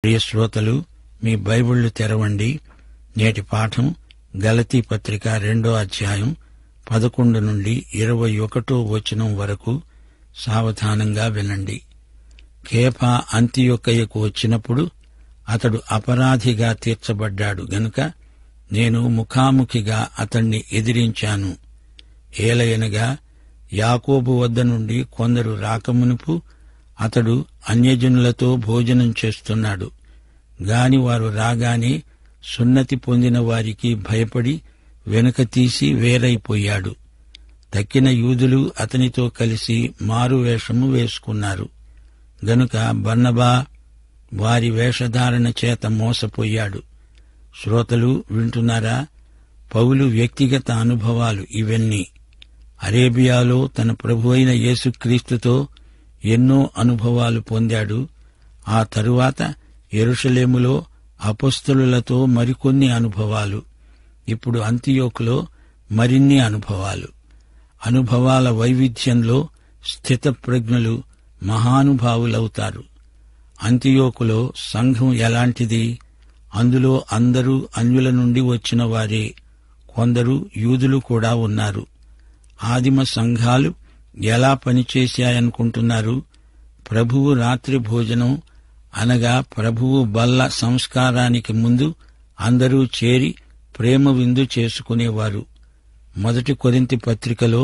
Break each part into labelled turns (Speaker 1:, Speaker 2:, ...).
Speaker 1: ప్రియ శ్రోతలు, మీ బైబిళ్లు తెరవండి. నేటి పాఠం గలతీ పత్రిక 2వ అధ్యాయం 11 నుండి 21 వచనం వరకు సావధానంగా వినండి. కేఫా అంతియొక్కయకు వచ్చినప్పుడు అతడు అపరాధిగా తీర్చబడ్డాడు గనుక నేను ముఖాముఖిగా అతణ్ణి ఎదిరించాను. ఏలయనగా యాకోబు వద్ద నుండి కొందరు రాకమునుపు అతడు అన్యజనులతో భోజనం చేస్తున్నాడు. గాని వారు రాగానే సున్నతి పొందిన వారికి భయపడి వెనుక తీసి వేరైపోయాడు. తక్కిన యూదులు అతనితో కలిసి మారువేషము వేసుకున్నారు గనుక బర్నబా వారి వేషధారణ చేత మోసపోయాడు. శ్రోతలు వింటున్నారా? పౌలు వ్యక్తిగత అనుభవాలు ఇవన్నీ. అరేబియాలో తన ప్రభువైన యేసుక్రీస్తుతో ఎన్నో అనుభవాలు పొందాడు. ఆ తరువాత యెరూషలేములో అపొస్తలులతో మరికొన్ని అనుభవాలు. ఇప్పుడు అంతియోకులో మరిన్ని అనుభవాలు. అనుభవాల వైవిధ్యంలో స్థితప్రజ్ఞులు మహానుభావులవుతారు. అంతియోకులో సంఘం ఎలాంటిది? అందులో అందరూ అన్యుల నుండి వచ్చిన వారే. కొందరు యూదులు కూడా ఉన్నారు. ఆదిమ సంఘాలు ఎలా పనిచేశాయనుకుంటున్నారు? ప్రభువు రాత్రి భోజనం అనగా ప్రభువు బల్ల సంస్కారానికి ముందు అందరూ చేరి ప్రేమ విందు చేసుకునేవారు. 1 కొరింథీ పత్రికలో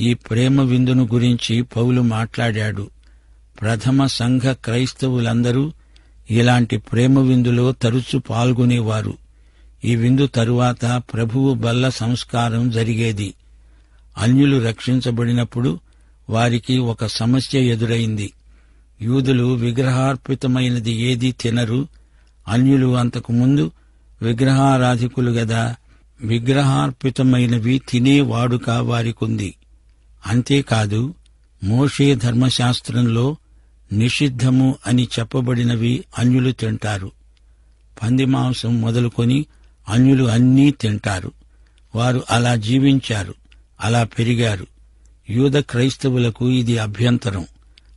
Speaker 1: ఈ ప్రేమ విందును గురించి పౌలు మాట్లాడాడు. ప్రథమ సంఘ క్రైస్తవులందరూ ఇలాంటి ప్రేమ విందులో తరచు పాల్గొనేవారు. ఈ విందు తరువాత ప్రభువు బల్ల సంస్కారం జరిగేది. అన్యులు రక్షించబడినప్పుడు వారికి ఒక సమస్య ఎదురైంది. యూదులు విగ్రహార్పితమైనది ఏదీ తినరు. అన్యులు అంతకు ముందు విగ్రహారాధికులు గదా. విగ్రహార్పితమైనవి తినే వాడుక వారికుంది. అంతేకాదు, మోషే ధర్మశాస్త్రంలో నిషిద్ధము అని చెప్పబడినవి అన్యులు తింటారు. పందిమాంసం మొదలుకొని అన్యులు అన్నీ తింటారు. వారు అలా జీవించారు, అలా పెరిగారు. యూద క్రైస్తవులకు ఇది అభ్యంతరం.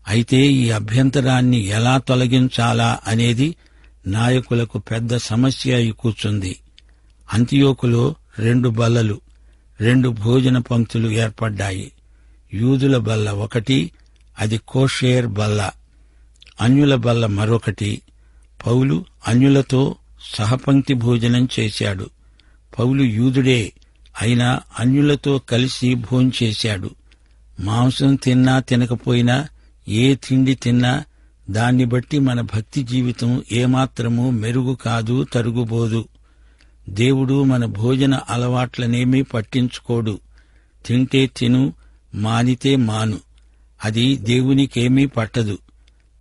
Speaker 1: అయితే ఈ అభ్యంతరాన్ని ఎలా తొలగించాలా అనేది నాయకులకు పెద్ద సమస్య అయి కూర్చుంది. అంతియోకులో 2 బల్లలు, 2 భోజన పంక్తులు ఏర్పడ్డాయి. యూదుల బల్ల ఒకటి, అది కోషేర్ బల్ల. అన్యుల బల్ల మరొకటి. పౌలు అన్యులతో సహపంక్తి భోజనం చేశాడు. పౌలు యూదుడే, అయినా అన్యులతో కలిసి భోంచేశాడు. మాంసం తిన్నా తినకపోయినా, ఏ తిండి తిన్నా దాన్ని బట్టి మన భక్తి జీవితం ఏమాత్రమూ మెరుగు కాదు, తరుగుబోదు. దేవుడు మన భోజన అలవాట్లనేమీ పట్టించుకోడు. తింటే తిను, మానితే మాను, అది దేవునికేమీ పట్టదు.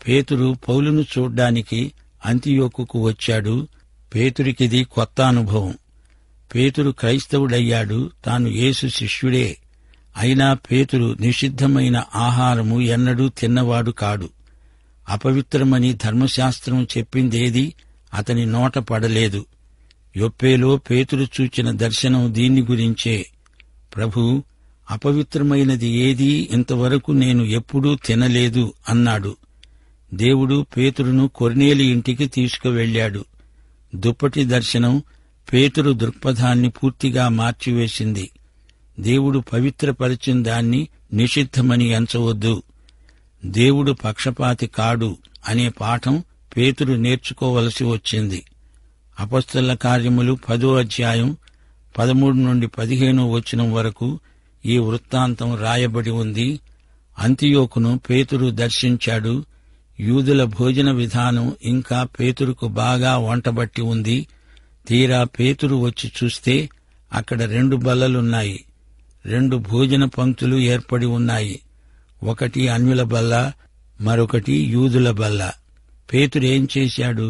Speaker 1: పేతురు పౌలును చూడ్డానికి అంతియోకుకు వచ్చాడు. పేతురికిది కొత్త అనుభవం. పేతురు క్రైస్తవుడయ్యాడు, తాను యేసు శిష్యుడే. అయినా పేతురు నిషిద్ధమైన ఆహారము ఎన్నడూ తిన్నవాడు కాడు. అపవిత్రమని ధర్మశాస్త్రం చెప్పిందేదీ అతని నోట పడలేదు. యొప్పేలో పేతురు చూచిన దర్శనం దీన్ని గురించే. ప్రభూ, అపవిత్రమైనది ఏదీ ఇంతవరకు నేను ఎప్పుడూ తినలేదు అన్నాడు. దేవుడు పేతురును కొర్నేలి ఇంటికి తీసుకువెళ్లాడు. దుప్పటి దర్శనం పేతురు దృక్పథాన్ని పూర్తిగా మార్చివేసింది. దేవుడు పవిత్రపరిచిన దాన్ని నిషిద్ధమని ఎంచవద్దు. దేవుడు పక్షపాతి కాడు అనే పాఠం పేతురు నేర్చుకోవలసి వచ్చింది. అపొస్తలుల కార్యములు 10వ అధ్యాయం 13 నుండి 15వ వచనం వరకు ఈ వృత్తాంతం రాయబడి ఉంది. అంతియోకును పేతురు దర్శించాడు. యూదుల భోజన విధానం ఇంకా పేతురుకు బాగా వంటబట్టి ఉంది. తీరా పేతురు వచ్చి చూస్తే అక్కడ 2 బల్లలున్నాయి. 2 భోజన పంక్తులు ఏర్పడి ఉన్నాయి. ఒకటి అన్యుల బల్ల, మరొకటి యూదుల బల్ల. పేతురేం చేశాడు?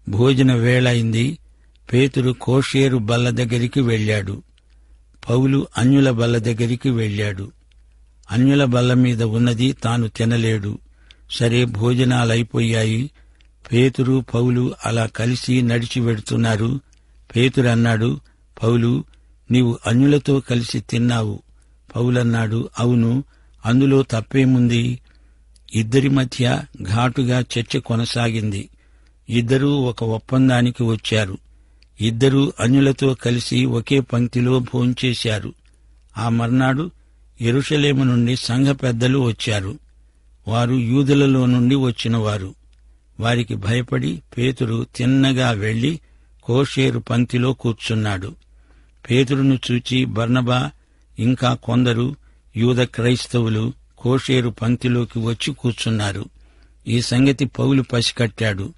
Speaker 1: భోజన వేళయింది. పేతురు కోషేరు బల్ల దగ్గరికి వెళ్లాడు. పౌలు అన్యుల బల్ల దగ్గరికి వెళ్లాడు. అన్యుల బల్ల మీద ఉన్నది తాను తినలేడు. సరే, భోజనాలైపోయాయి. పేతురు పౌలు అలా కలిసి నడిచి వెడుతున్నారు. పేతురు అన్నాడు, పౌలు, నీవు అన్యులతో కలిసి తిన్నావు. పౌలన్నాడు, అవును, అందులో తప్పేముంది? ఇద్దరి మధ్య ఘాటుగా చర్చ కొనసాగింది. ఇద్దరూ ఒక ఒప్పందానికి వచ్చారు. ఇద్దరూ అన్యులతో కలిసి ఒకే పంక్తిలో భోంచేశారు. ఆ మర్నాడు యెరూషలేము నుండి సంఘ పెద్దలు వచ్చారు. వారు యూదులలో నుండి వచ్చినవారు. వారికి భయపడి పేతురు తిన్నగా వెళ్లి కోషేరు పంక్తిలో కూర్చున్నాడు. పేతురును చూచి బర్నబా ఇంకా కొందరు యూద క్రైస్తవులు కోషేరు పంక్తిలోకి వచ్చి కూర్చున్నారు. ఈ సంగతి పౌలు పసికట్టాడు.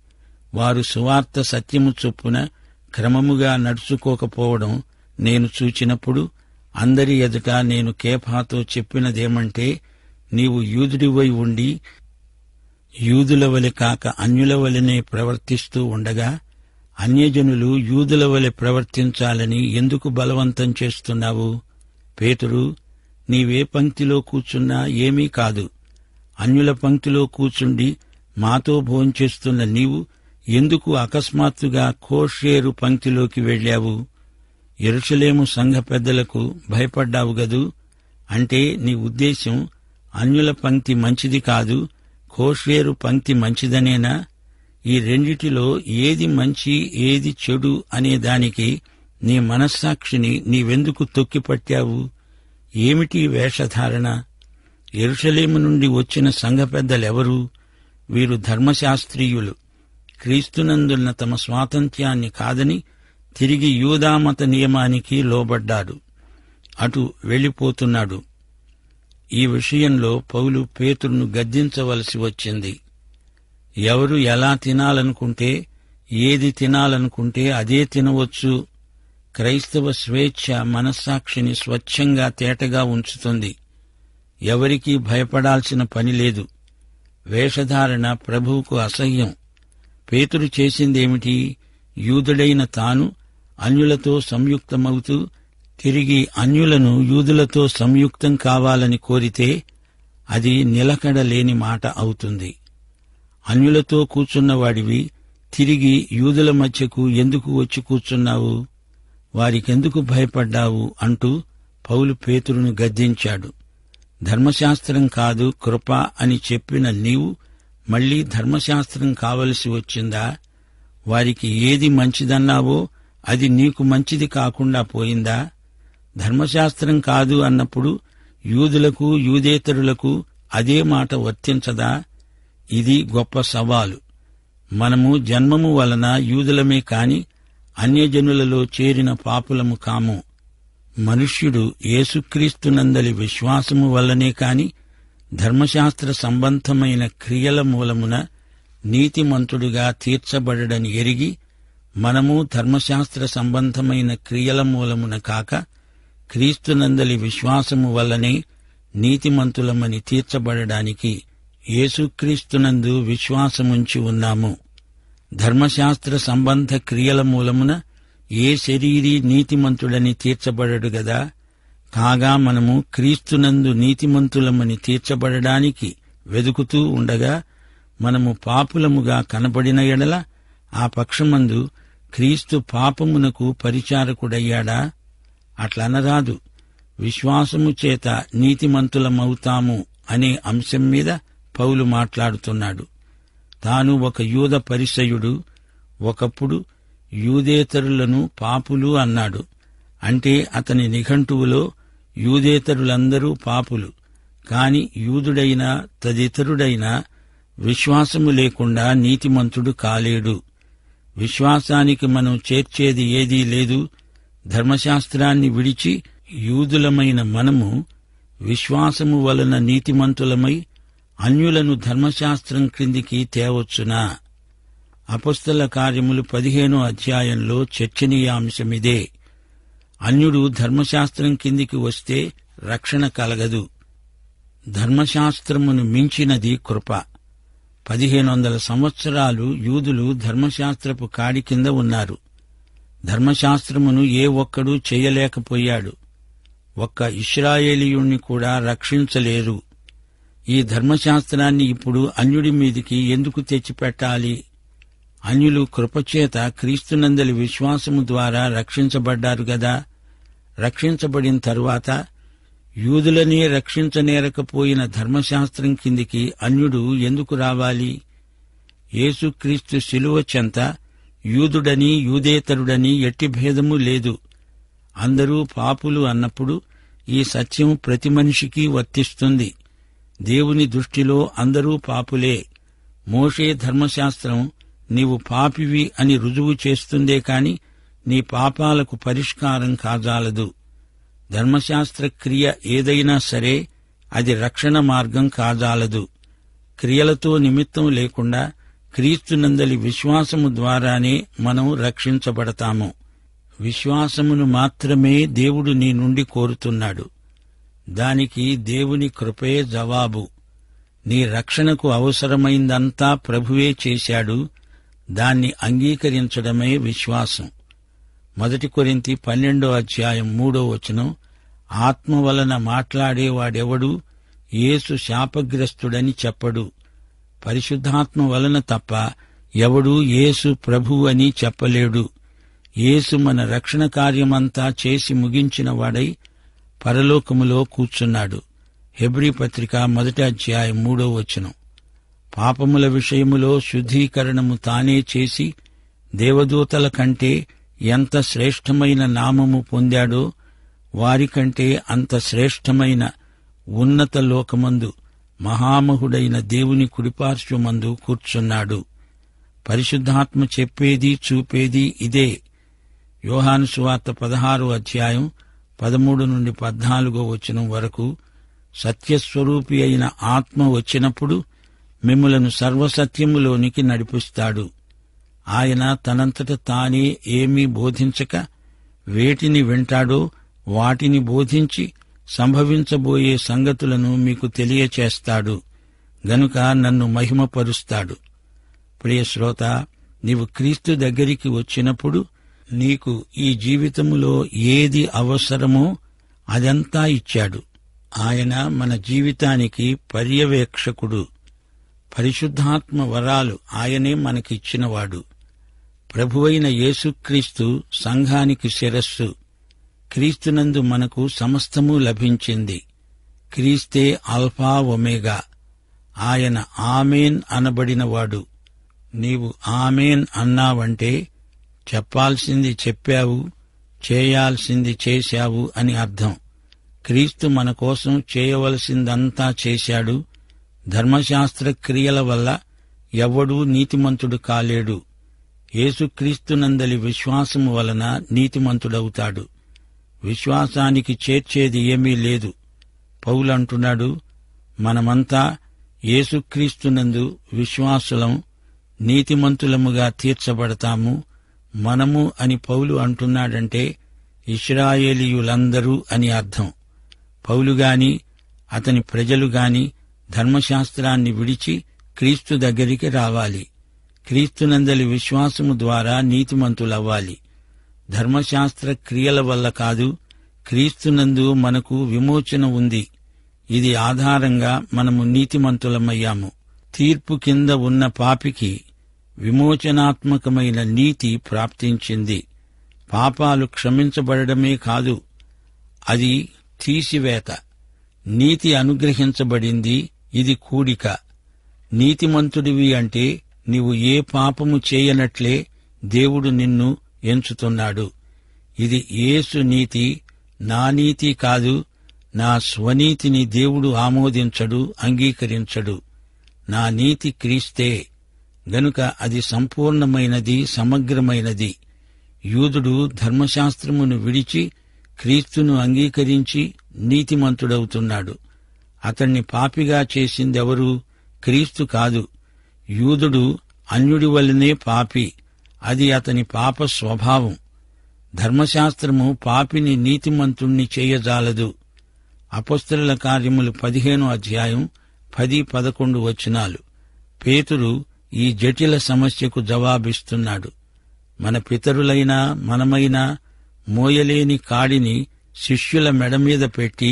Speaker 1: వారు సువార్త సత్యము చొప్పున క్రమముగా నడుచుకోకపోవడం నేను చూచినప్పుడు అందరి ఎదుట నేను కేఫాతో చెప్పినదేమంటే, నీవు యూదుడివై ఉండి యూదుల వలె కాక అన్యుల వలెనే ప్రవర్తిస్తూ ఉండగా అన్యజనులు యూదుల వలె ప్రవర్తించాలని ఎందుకు బలవంతం చేస్తున్నావు? పేతురు, నీవే పంక్తిలో కూర్చున్నా ఏమీ కాదు. అన్యుల పంక్తిలో కూర్చుండి మాతో భోంచేస్తున్న నీవు ఎందుకు అకస్మాత్తుగా కోషేరు పంక్తిలోకి వెళ్లావు? యెరూషలేము సంఘ పెద్దలకు భయపడ్డావు గదూ? అంటే నీ ఉద్దేశం అన్యుల పంక్తి మంచిది కాదు, కోషేరు పంక్తి మంచిదనేనా? ఈ రెండిటిలో ఏది మంచి ఏది చెడు అనేదానికి నీ మనస్సాక్షిని నీవెందుకు తొక్కిపట్టావు? ఏమిటి వేషధారణ? యెరూషలేము నుండి వచ్చిన సంఘ పెద్దలెవరు? వీరు ధర్మశాస్త్రీయులు. క్రీస్తునందున్న తమ స్వాతంత్ర్యాన్ని కాదని తిరిగి యూదామత నియమానికి లోబడ్డాడు. అటు వెళ్లిపోతున్నాడు. ఈ విషయంలో పౌలు పేతురును గద్దించవలసి వచ్చింది. ఎవరు ఎలా తినాలనుకుంటే, ఏది తినాలనుకుంటే అదే తినవచ్చు. క్రైస్తవ స్వేచ్ఛ మనస్సాక్షిని స్వచ్ఛంగా తేటగా ఉంచుతుంది. ఎవరికీ భయపడాల్సిన పని లేదు. వేషధారణ ప్రభువుకు అసహ్యం. పేతురు చేసిందేమిటి? యూదుడైన తాను అన్యులతో సంయుక్తమవుతూ తిరిగి అన్యులను యూదులతో సంయుక్తం కావాలని కోరితే అది నిలకడలేని మాట అవుతుంది. అన్యులతో కూర్చున్నవాడివి తిరిగి యూదుల మధ్యకు ఎందుకు వచ్చి కూర్చున్నావు? వారికెందుకు భయపడ్డావు? అంటూ పౌలు పేతురును గద్దించాడు. ధర్మశాస్త్రం కాదు కృప అని చెప్పిన నీవు మళ్లీ ధర్మశాస్త్రం కావలసి వచ్చిందా? వారికి ఏది మంచిదన్నావో అది నీకు మంచిది కాకుండా పోయిందా? ధర్మశాస్త్రం కాదు అన్నప్పుడు యూదులకు యూదేతరులకు అదే మాట వర్తించదా? ఇది గొప్ప సవాలు. మనము జన్మము వలన యూదులమే కాని అన్యజనులలో చేరిన పాపులము కాము. మనుష్యుడు యేసుక్రీస్తునందలి విశ్వాసము వల్లనే కాని ధర్మశాస్త్ర సంబంధమైన క్రియల మూలమున నీతిమంతుడుగా తీర్చబడడని ఎరిగి మనము ధర్మశాస్త్ర సంబంధమైన క్రియల మూలమున కాక క్రీస్తునందలి విశ్వాసము వల్లనే నీతిమంతులమని తీర్చబడడానికి యేసుక్రీస్తునందు విశ్వాసముంచి ఉన్నాము. ధర్మశాస్త్ర సంబంధ క్రియల మూలమున ఏ శరీరీ నీతిమంతుడని తీర్చబడడు గదా. కాగా మనము క్రీస్తునందు నీతిమంతులమని తీర్చబడడానికి వెదుకుతూ ఉండగా మనము పాపులముగా కనబడిన ఎడల ఆ పక్షమందు క్రీస్తు పాపమునకు పరిచారకుడయ్యాడా? అట్లనరాదు. విశ్వాసము చేత నీతిమంతులమవుతాము అనే అంశం మీద పౌలు మాట్లాడుతున్నాడు. తాను ఒక యూద పరిసయుడు, ఒకప్పుడు యూదేతరులను పాపులు అన్నాడు. అంటే అతని నిఘంటువులో యూదేతరులందరూ పాపులు. కాని యూదుడైనా తదితరుడైనా విశ్వాసము లేకుండా నీతిమంతుడు కాలేడు. విశ్వాసానికి మనం చేర్చేది ఏదీ లేదు. ధర్మశాస్త్రాన్ని విడిచి యూదులమైన మనము విశ్వాసము వలన నీతిమంతులమై అన్యులను ధర్మశాస్త్రం క్రిందికి తేవచ్చునా? అపొస్తల కార్యములు 15వ అధ్యాయంలో చర్చనీయాంశమిదే. అన్యుడు ధర్మశాస్త్రం కిందికి వస్తే రక్షణ కలగదు. ధర్మశాస్త్రమును మించినది కృప. 1500 సంవత్సరాలు యూదులు ధర్మశాస్త్రపు కాడి కింద ఉన్నారు. ధర్మశాస్త్రమును ఏ ఒక్కడూ చేయలేకపోయాడు. ఒక్క ఇశ్రాయేలీయుణ్ణి కూడా రక్షించలేరు. ఈ ధర్మశాస్త్రాన్ని ఇప్పుడు అన్యుడి మీదికి ఎందుకు తెచ్చిపెట్టాలి? అన్యులు కృపచేత క్రీస్తునందలి విశ్వాసము ద్వారా రక్షించబడ్డారు గదా. రక్షించబడిన తరువాత యూదులనే రక్షించనేరకపోయిన ధర్మశాస్త్రం కిందికి అన్యుడు ఎందుకు రావాలి? యేసుక్రీస్తు శిలువ చెంత యూదుడని యూదేతరుడని ఎట్టి భేదమూ లేదు. అందరూ పాపులు అన్నప్పుడు ఈ సత్యం ప్రతి మనిషికి వర్తిస్తుంది. దేవుని దృష్టిలో అందరూ పాపులే. మోషే ధర్మశాస్త్రం నీవు పాపివి అని రుజువు చేస్తుందే కాని నీ పాపాలకు పరిష్కారం కాజాలదు. ధర్మశాస్త్ర క్రియ ఏదైనా సరే అది రక్షణ మార్గం కాజాలదు. క్రియలతో నిమిత్తం లేకుండా క్రీస్తునందలి విశ్వాసము ద్వారానే మనం రక్షించబడతాము. విశ్వాసమును మాత్రమే దేవుడు నీ నుండి కోరుతున్నాడు. దానికి దేవుని కృపే జవాబు. నీ రక్షణకు అవసరమైందంతా ప్రభువే చేశాడు. దాన్ని అంగీకరించడమే విశ్వాసం. 1 కొరింథీ 12:3 ఆత్మ వలన మాట్లాడేవాడెవడూ యేసు శాపగ్రస్తుడని చెప్పడు. పరిశుద్ధాత్మ వలన తప్ప ఎవడూ యేసు ప్రభువు అని చెప్పలేడు. యేసు మన రక్షణ కార్యమంతా చేసి ముగించిన వాడై పరలోకములో కూర్చున్నాడు. హెబ్రీ పత్రిక 1:3 పాపముల విషయములో శుద్ధీకరణము తానే చేసి దేవదూతల కంటే ఎంత శ్రేష్టమైన నామము పొందాడో వారికంటే అంత శ్రేష్టమైన ఉన్నత లోకమందు మహామహుడైన దేవుని కుడిపార్శ్వమందు కూర్చున్నాడు. పరిశుద్ధాత్మ చెప్పేది చూపేది ఇదే. యోహాను సువార్త 16:13-14 వరకు సత్యస్వరూపి అయిన ఆత్మ వచ్చినప్పుడు మిమ్ములను సర్వసత్యములోనికి నడిపిస్తాడు. ఆయన తనంతట తానే ఏమీ బోధించక వేటిని వింటాడో వాటిని బోధించి సంభవించబోయే సంగతులను మీకు తెలియచేస్తాడు గనుక నన్ను మహిమపరుస్తాడు. ప్రియ శ్రోత, నీవు క్రీస్తు దగ్గరికి వచ్చినప్పుడు నీకు ఈ జీవితములో ఏది అవసరమో అదంతా ఇచ్చాడు. ఆయన మన జీవితానికి పర్యవేక్షకుడు. పరిశుద్ధాత్మ వరాలు ఆయనే మనకిచ్చినవాడు. ప్రభువైన యేసుక్రీస్తు సంఘానికి శిరస్సు. క్రీస్తునందు మనకు సమస్తమూ లభించింది. క్రీస్తే అల్ఫా ఒమేగా. ఆయన ఆమేన్ అనబడినవాడు. నీవు ఆమేన్ అన్నావంటే చెప్పాల్సింది చెప్పావు, చేయాల్సింది చేశావు అని అర్థం. క్రీస్తు మన కోసం చేయవలసిందంతా చేశాడు. ధర్మశాస్త్ర క్రియల వల్ల ఎవ్వడూ నీతిమంతుడు కాలేడు. యేసుక్రీస్తునందలి విశ్వాసము వలన నీతిమంతుడవుతాడు. విశ్వాసానికి చేర్చేది ఏమీ లేదు. పౌలంటున్నాడు, మనమంతా యేసుక్రీస్తునందు విశ్వాసులం, నీతిమంతులముగా తీర్చబడతాము. మనము అని పౌలు అంటున్నాడంటే ఇశ్రాయేలీయులందరూ అని అర్థం. పౌలుగాని అతని ప్రజలుగాని ధర్మశాస్త్రాన్ని విడిచి క్రీస్తు దగ్గరికి రావాలి. క్రీస్తునందలి విశ్వాసము ద్వారా నీతిమంతులవ్వాలి. ధర్మశాస్త్ర క్రియల వల్ల కాదు, క్రీస్తునందు మనకు విమోచన ఉంది. ఇది ఆధారంగా మనము నీతిమంతులమయ్యాము. తీర్పు కింద ఉన్న పాపికి విమోచనాత్మకమైన నీతి ప్రాప్తించింది. పాపాలు క్షమించబడమే కాదు, అది తీసివేత. నీతి అనుగ్రహించబడింది, ఇది కూడిక. నీతిమంతుడివి అంటే నీవు ఏ పాపము చేయనట్లే దేవుడు నిన్ను ఎంచుతున్నాడు. ఇది యేసు నీతి, నా నీతి కాదు. నా స్వనీతిని దేవుడు ఆమోదించడు, అంగీకరించడు. నా నీతి క్రీస్తే గనుక అది సంపూర్ణమైనది, సమగ్రమైనది. యూదుడు ధర్మశాస్త్రమును విడిచి క్రీస్తును అంగీకరించి నీతిమంతుడవుతున్నాడు. అతణ్ణి పాపిగా చేసిందెవరు? క్రీస్తు కాదు. యూదుడు అన్యుడి వల్లనే పాపి. అది అతని పాప స్వభావం. ధర్మశాస్త్రము పాపిని నీతిమంతుణ్ణి చేయజాలదు. అపొస్తలుల కార్యములు 15:10-11 పేతురు ఈ జటిల సమస్యకు జవాబిస్తున్నాడు. మన పితరులైనా మనమైనా మోయలేని కాడిని శిష్యుల మెడమీద పెట్టి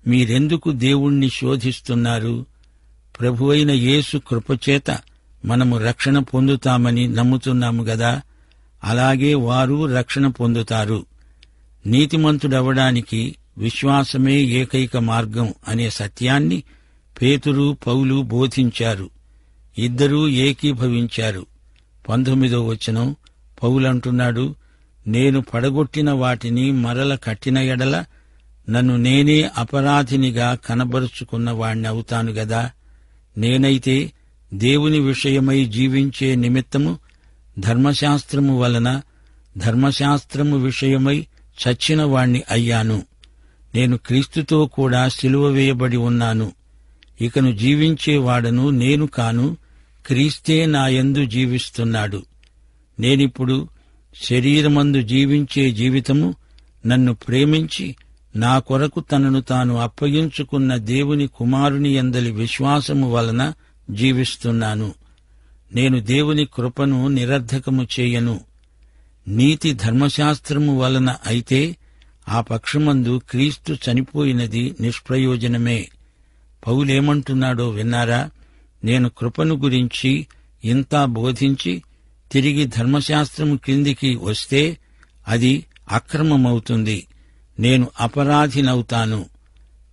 Speaker 1: మీరెందుకు దేవుణ్ణి శోధిస్తున్నారు? ప్రభువైన యేసు కృపచేత మనము రక్షణ పొందుతామని నమ్ముతున్నాము గదా, అలాగే వారు రక్షణ పొందుతారు. నీతిమంతుడవడానికి విశ్వాసమే ఏకైక మార్గం అనే సత్యాన్ని పేతురు, పౌలు బోధించారు. ఇద్దరూ ఏకీభవించారు. 19వ వచనం పౌలంటున్నాడు, నేను పడగొట్టిన వాటిని మరల కట్టిన ఎడల నన్ను నేనే అపరాధినిగా కనబరుచుకున్న వాణ్ణవుతాను గదా. నేనైతే దేవుని విషయమై జీవించే నిమిత్తము ధర్మశాస్త్రము వలన ధర్మశాస్త్రము విషయమై చచ్చిన వాణ్ణి అయ్యాను. నేను క్రీస్తుతో కూడా సిలువ వేయబడి ఉన్నాను. ఇకను జీవించేవాడను నేను కాను, క్రీస్తే నాయందు జీవిస్తున్నాడు. నేనిప్పుడు శరీరమందు జీవించే జీవితము నన్ను ప్రేమించి నా కొరకు తనను తాను అప్పగించుకున్న దేవుని కుమారుని యందలి విశ్వాసము వలన జీవిస్తున్నాను. నేను దేవుని కృపను నిరర్ధకము చేయను. నీతి ధర్మశాస్త్రము వలన అయితే ఆ పక్షమందు క్రీస్తు చనిపోయినది నిష్ప్రయోజనమే. పౌలేమంటున్నాడో విన్నారా? నేను కృపను గురించి ఇంతా బోధించి తిరిగి ధర్మశాస్త్రము క్రిందికి వస్తే అది అక్రమమవుతుంది, నేను అపరాధినవుతాను.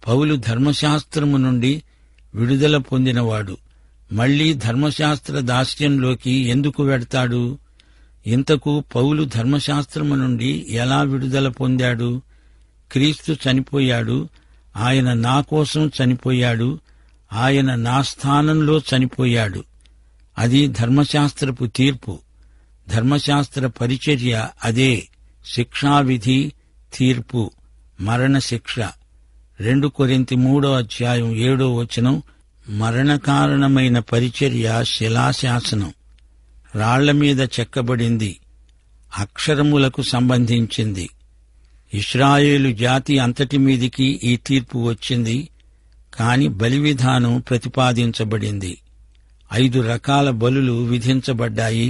Speaker 1: పౌలు ధర్మశాస్త్రము నుండి విడుదల పొందినవాడు. మళ్లీ ధర్మశాస్త్ర దాస్యంలోకి ఎందుకు వెడతాడు? ఇంతకు పౌలు ధర్మశాస్త్రము నుండి ఎలా విడుదల పొందాడు? క్రీస్తు చనిపోయాడు. ఆయన నా కోసం చనిపోయాడు. ఆయన నా స్థానంలో చనిపోయాడు. అది ధర్మశాస్త్రపు తీర్పు. ధర్మశాస్త్ర పరిచర్య అదే శిక్షావిధి, తీర్పు, మరణశిక్ష. 2 కొరింథీ 3:7 మరణకారణమైన పరిచర్య శిలాశాసనం, రాళ్లమీద చెక్కబడింది, అక్షరములకు సంబంధించింది. ఇశ్రాయేలు జాతి అంతటి మీదికి ఈ తీర్పు వచ్చింది. కాని బలివిధానం ప్రతిపాదించబడింది. 5 రకాల బలులు విధించబడ్డాయి.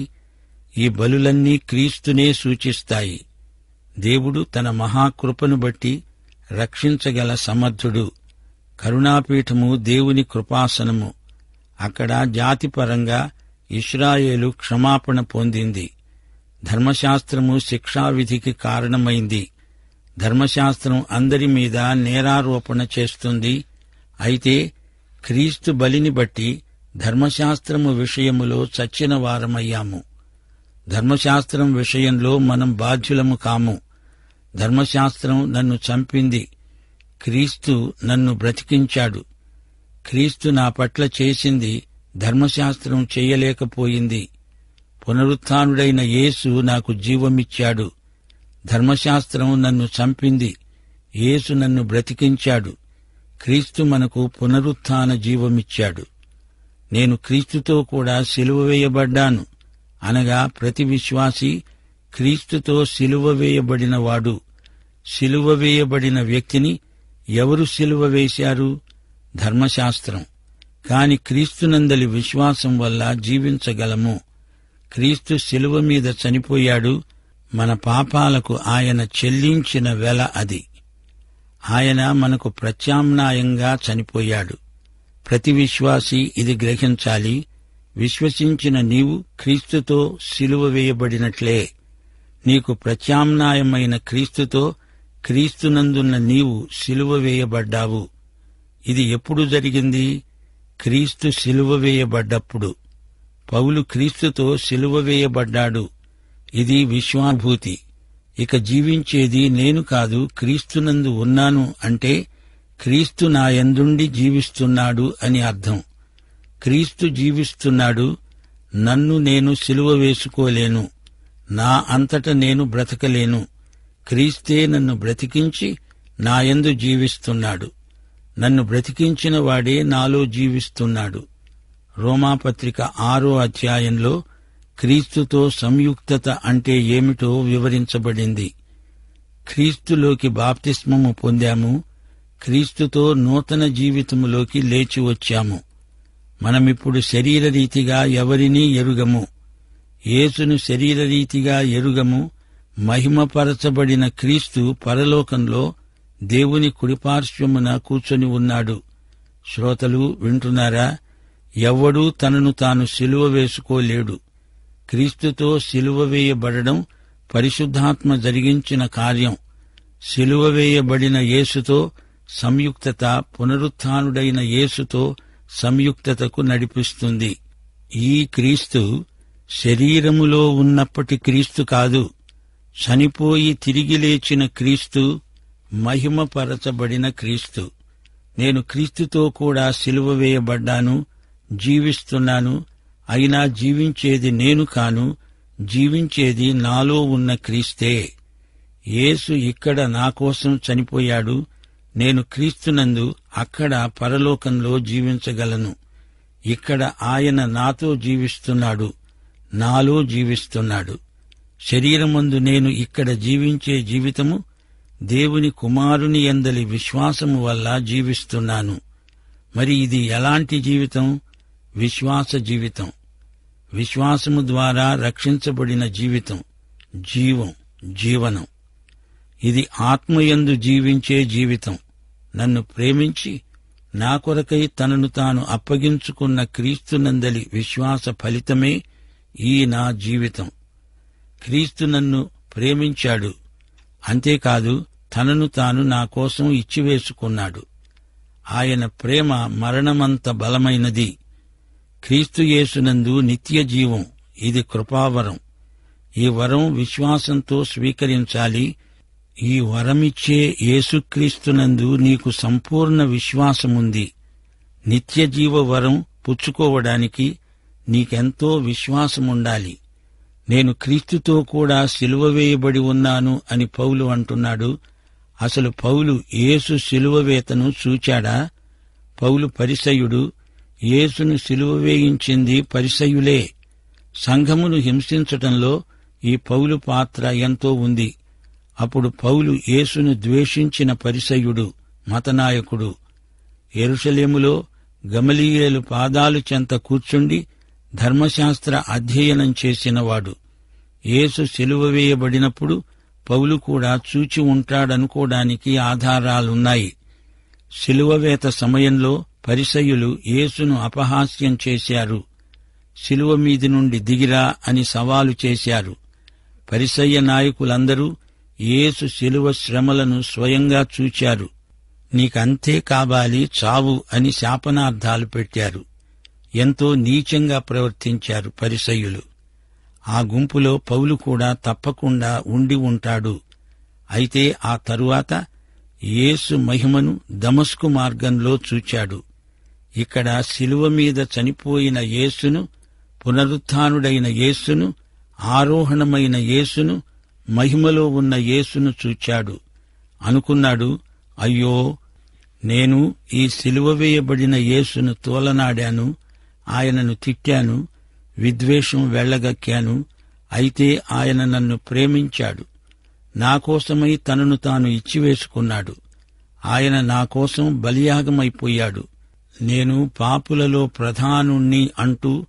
Speaker 1: ఈ బలులన్నీ క్రీస్తునే సూచిస్తాయి. దేవుడు తన మహాకృపను బట్టి రక్షించగల సమర్థుడు. కరుణాపీఠము దేవుని కృపాసనము. అక్కడ జాతిపరంగా ఇశ్రాయేలు క్షమాపణ పొందింది. ధర్మశాస్త్రము శిక్షావిధికి కారణమైంది. ధర్మశాస్త్రం అందరి మీద నేరారోపణ చేస్తుంది. అయితే క్రీస్తు బలిని బట్టి ధర్మశాస్త్రము విషయములో చచ్చిన వారమయ్యాము. ధర్మశాస్త్రం విషయంలో మనం బాధ్యులము కాము. ధర్మశాస్త్రం నన్ను చంపింది, క్రీస్తు నన్ను బ్రతికించాడు. క్రీస్తు నా పట్ల చేసింది ధర్మశాస్త్రం చేయలేకపోయింది. పునరుత్థానుడైన యేసు నాకు జీవమిచ్చాడు. ధర్మశాస్త్రం నన్ను చంపింది, యేసు నన్ను బ్రతికించాడు. క్రీస్తు మనకు పునరుత్థాన జీవమిచ్చాడు. నేను క్రీస్తుతో కూడా సిలువ వేయబడ్డాను. అనగా ప్రతి విశ్వాసి క్రీస్తుతో సిలువ వేయబడినవాడు. సిలువ వేయబడిన వ్యక్తిని ఎవరు సిలువ వేశారు? ధర్మశాస్త్రం. కాని క్రీస్తునందలి విశ్వాసం వల్ల జీవించగలము. క్రీస్తు సిలువ మీద చనిపోయాడు. మన పాపాలకు ఆయన చెల్లించిన వెల అది. ఆయన మనకు ప్రత్యామ్నాయంగా చనిపోయాడు. ప్రతి విశ్వాసి ఇది గ్రహించాలి. విశ్వసించిన నీవు క్రీస్తుతో సిలువ వేయబడినట్లే. నీకు ప్రత్యామ్నాయమైన క్రీస్తుతో క్రీస్తునందున్న నీవు సిలువ వేయబడ్డావు. ఇది ఎప్పుడు జరిగింది? క్రీస్తు సిలువ వేయబడ్డప్పుడు. పౌలు క్రీస్తుతో సిలువ వేయబడ్డాడు. ఇది విశ్వానుభూతి. ఇక జీవించేది నేను కాదు, క్రీస్తునందు ఉన్నాను అంటే క్రీస్తు నా యందుండి జీవిస్తున్నాడు అని అర్థం. క్రీస్తు జీవిస్తున్నాడు. నన్ను నేను సిలువ వేసుకోలేను. నా అంతట నేను బ్రతకలేను. క్రీస్తే నన్ను బ్రతికించి నాయందు జీవిస్తున్నాడు. నన్ను బ్రతికించిన వాడే నాలో జీవిస్తున్నాడు. రోమాపత్రిక 6వ అధ్యాయంలో క్రీస్తుతో సంయుక్తత అంటే ఏమిటో వివరించబడింది. క్రీస్తులోకి బాప్తిస్మము పొందాము. క్రీస్తుతో నూతన జీవితములోకి లేచి వచ్చాము. మనమిప్పుడు శరీరరీతిగా ఎవరినీ ఎరుగము. యేసును శరీరరీతిగా ఎరుగము. మహిమపరచబడిన క్రీస్తు పరలోకంలో దేవుని కుడిపార్శ్వమున కూర్చొని ఉన్నాడు. శ్రోతలు వింటున్నారా? ఎవ్వడూ తనను తాను సిలువ వేసుకోలేడు. క్రీస్తుతో సిలువ వేయబడడం పరిశుద్ధాత్మ జరిగించిన కార్యం. సిలువ వేయబడిన యేసుతో సంయుక్తత పునరుత్థానుడైన యేసుతో సంయుక్తతకు నడిపిస్తుంది. ఈ క్రీస్తు శరీరములో ఉన్నప్పటి క్రీస్తు కాదు, చనిపోయి తిరిగి లేచిన క్రీస్తు, మహిమపరచబడిన క్రీస్తు. నేను క్రీస్తుతో కూడా సిలువ వేయబడ్డాను, జీవిస్తున్నాను. అయినా జీవించేది నేను కాను, జీవించేది నాలో ఉన్న క్రీస్తే. యేసు ఇక్కడ నాకోసం చనిపోయాడు. నేను క్రీస్తునందు అక్కడ పరలోకంలో జీవించగలను. ఇక్కడ ఆయన నాతో జీవిస్తున్నాడు, నాలో జీవిస్తున్నాడు. శరీరమందు నేను ఇక్కడ జీవించే జీవితము దేవుని కుమారుని యందలి విశ్వాసము వల్ల జీవిస్తున్నాను. మరి ఇది ఎలాంటి జీవితం? విశ్వాస జీవితం. విశ్వాసము ద్వారా రక్షించబడిన జీవితం, జీవనం. ఇది ఆత్మయందు జీవించే జీవితం. నన్ను ప్రేమించి నా కొరకై తనను తాను అప్పగించుకున్న క్రీస్తునందలి విశ్వాస ఫలితమే ఈ నా జీవితం. క్రీస్తు నన్ను ప్రేమించాడు, అంతేకాదు తనను తాను నా కోసం ఇచ్చివేసుకున్నాడు. ఆయన ప్రేమ మరణమంత బలమైనది. క్రీస్తు యేసునందు నిత్య జీవం, ఇది కృపావరం. ఈ వరం విశ్వాసంతో స్వీకరించాలి. ఈ వరమిచ్చే యేసుక్రీస్తునందు నీకు సంపూర్ణ విశ్వాసముంది. నిత్యజీవ వరం పుచ్చుకోవడానికి నీకెంతో విశ్వాసముండాలి. నేను క్రీస్తుతో కూడా సిలువ వేయబడి ఉన్నాను అని పౌలు అంటున్నాడు. అసలు పౌలు యేసు సిలువ వేతను చూచాడా? పౌలు పరిసయ్యుడు. యేసును సిలువ వేయించింది పరిసయ్యులే. సంఘమును హింసించటంలో ఈ పౌలు పాత్ర ఎంతో ఉంది. అప్పుడు పౌలు యేసును ద్వేషించిన పరిసయ్యుడు, మతనాయకుడు. యెరూషలేములో గమలీయేలు పాదాలు చెంత కూర్చుండి ధర్మశాస్త్ర అధ్యయనం చేసినవాడు. యేసు సిలువ వేయబడినప్పుడు పౌలు కూడా చూచి ఉంటాడనుకోవడానికి ఆధారాలున్నాయి. సిలువవేత సమయంలో పరిసయ్యులు యేసును అపహాస్యం చేశారు. సిలువ మీది నుండి దిగిరా అని సవాలు చేశారు. పరిసయ్య నాయకులందరూ యేసు సిలువ శ్రమలను స్వయంగా చూచారు. నీకంతే కావాలి, చావు అని శాపనార్థాలు పెట్టారు. ఎంతో నీచంగా ప్రవర్తించారు పరిసయ్యులు. ఆ గుంపులో పౌలు కూడా తప్పకుండా ఉండి ఉంటాడు. అయితే ఆ తరువాత యేసు మహిమను దమస్కు మార్గంలో చూచాడు. ఇక్కడ శిలువ మీద చనిపోయిన యేసును, పునరుత్థానుడైన యేసును, ఆరోహణమైన యేసును, మహిమలో ఉన్న యేసును చూచాడు. అనుకున్నాడు, అయ్యో, నేను ఈ సిలువ వేయబడిన యేసును తోలనాడాను, ఆయనను తిట్టాను, విద్వేషం వెళ్లగక్కాను. అయితే ఆయన నన్ను ప్రేమించాడు, నాకోసమై తనను తాను ఇచ్చివేసుకున్నాడు. ఆయన నాకోసం బలియాగమైపోయాడు. నేను పాపులలో ప్రధానుణ్ణి అంటూ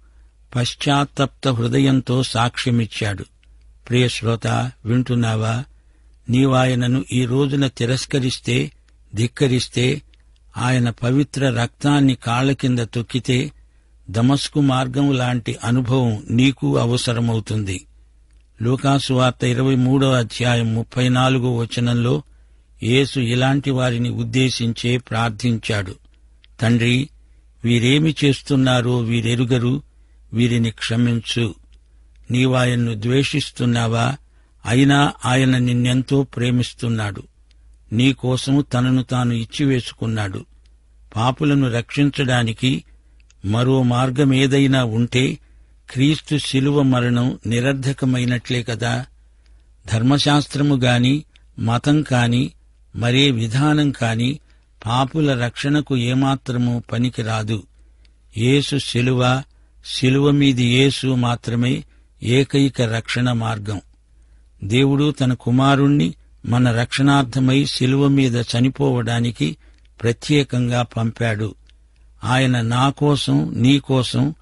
Speaker 1: పశ్చాత్తప్త హృదయంతో సాక్ష్యమిచ్చాడు. ప్రియశ్రోత, వింటున్నావా? నీవాయనను ఈ రోజున తిరస్కరిస్తే, ధిక్కరిస్తే, ఆయన పవిత్ర రక్తాన్ని కాళ్ల కింద తొక్కితే దమస్కు మార్గం లాంటి అనుభవం నీకు అవసరమవుతుంది. లూకాసు వార్త 23:34 యేసు ఇలాంటి వారిని ఉద్దేశించే ప్రార్థించాడు. తండ్రి, వీరేమి చేస్తున్నారో వీరెరుగరు, వీరిని క్షమించు. నీవాయన్ను ద్వేషిస్తున్నావా? అయినా ఆయన నిన్నెంతో ప్రేమిస్తున్నాడు. నీకోసం తనను తాను ఇచ్చివేసుకున్నాడు. పాపులను రక్షించడానికి మరో మార్గమేదైనా ఉంటే క్రీస్తు శిలువ మరణం నిరర్ధకమైనట్లే కదా. ధర్మశాస్త్రము గాని, మతం కాని, మరే విధానం కాని పాపుల రక్షణకు ఏమాత్రమూ పనికిరాదు. యేసు శిలువ, శిలువ మీది యేసు మాత్రమే ఏకైక రక్షణ మార్గం. దేవుడు తన కుమారుణ్ణి మన రక్షణార్థమై శిలువ మీద చనిపోవడానికి ప్రత్యేకంగా పంపాడు. ఆయన నా కోసం, నీ కోసం,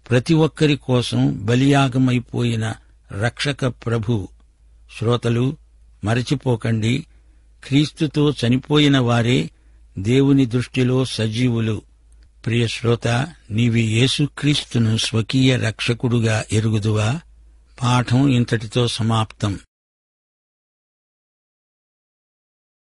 Speaker 1: ప్రతి ఒక్కరి కోసం బలియాగమైపోయిన రక్షక ప్రభువు. శ్రోతలు, మరచిపోకండి, క్రీస్తుతో చనిపోయిన వారే దేవుని దృష్టిలో సజీవులు. ప్రియ శ్రోత, నీవి యేసుక్రీస్తును స్వకీయ రక్షకుడుగా ఎరుగుదువా? పాఠం ఇంతటితో సమాప్తం.